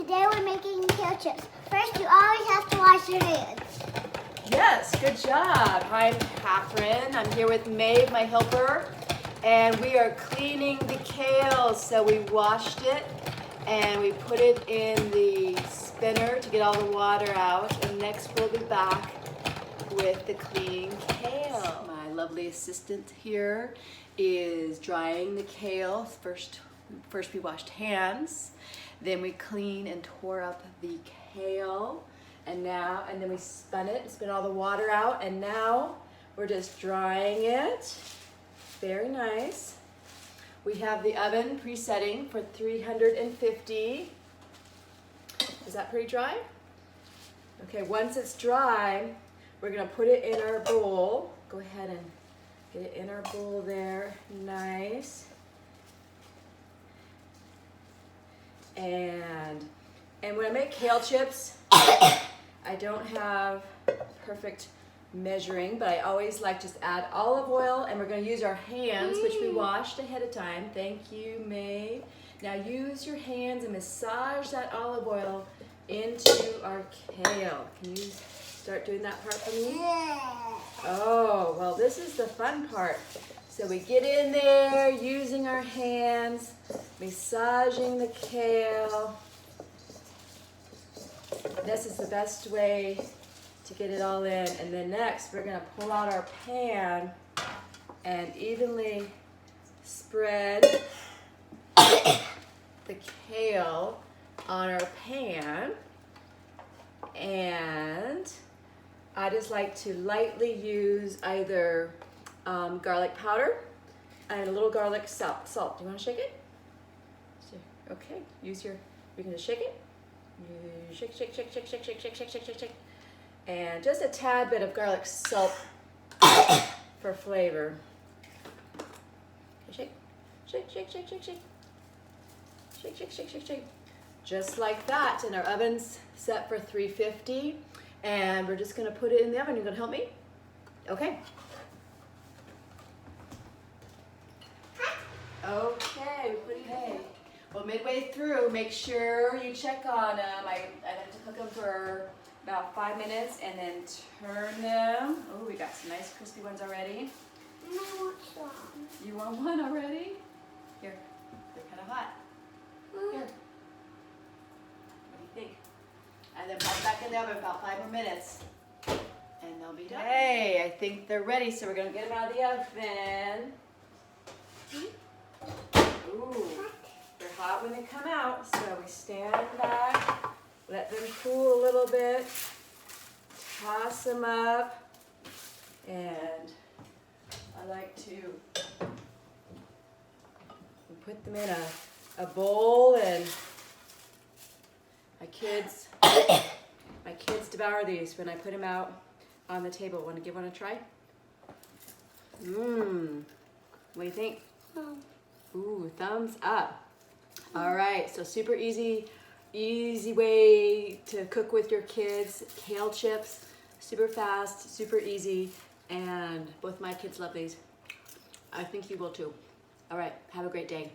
Today we're making kale chips. First, you always have to wash your hands. Yes, good job. Hi, I'm Catherine. I'm here with Maeve, my helper, and we are cleaning the kale. So we washed it and we put it in the spinner to get all the water out. And next we'll be back with the clean kale. My lovely assistant here is drying the kale. First we washed hands, then we clean and tore up the kale, and then we spun all the water out, and now we're just drying it. Very nice. We have the oven presetting for 350. Is that pretty dry? Okay, once it's dry, we're gonna put it in our bowl. Go ahead and get it in our bowl there, nice. And when I make kale chips, I don't have perfect measuring, but I always like just add olive oil, and we're gonna use our hands, which we washed ahead of time. Thank you, May. Now use your hands and massage that olive oil into our kale. Can you start doing that part for me? Oh, well, this is the fun part. So we get in there using our hands, massaging the kale. This is the best way to get it all in. And then next, we're gonna pull out our pan and evenly spread the kale on our pan. And I just like to lightly use either garlic powder and a little garlic salt. Do you want to shake it? Okay, you're gonna shake it. You shake, shake, shake, shake, shake, shake, shake, shake, shake, shake, shake. And just a tad bit of garlic salt for flavor. Shake, shake, shake, shake, shake, shake. Shake, shake, shake, shake, shake. Just like that. And our oven's set for 350. And we're just gonna put it in the oven. You gonna help me? Okay. Okay, well, midway through, make sure you check on them. I like to cook them for about 5 minutes and then turn them. Oh, we got some nice crispy ones already. I want some. You want one already? Here, they're kind of hot. Here. What do you think? And then pop back in the oven about 5 more minutes. And they'll be done. Hey, I think they're ready, so we're gonna get them out of the oven. Ooh, they're hot when they come out, so we stand back, let them cool a little bit, toss them up, and I like to put them in a bowl, and my kids devour these when I put them out on the table. Want to give one a try? What do you think? Ooh, thumbs up. All right, so super easy way to cook with your kids. Kale chips, super fast, super easy, and both my kids love these. I think you will too. All right, have a great day.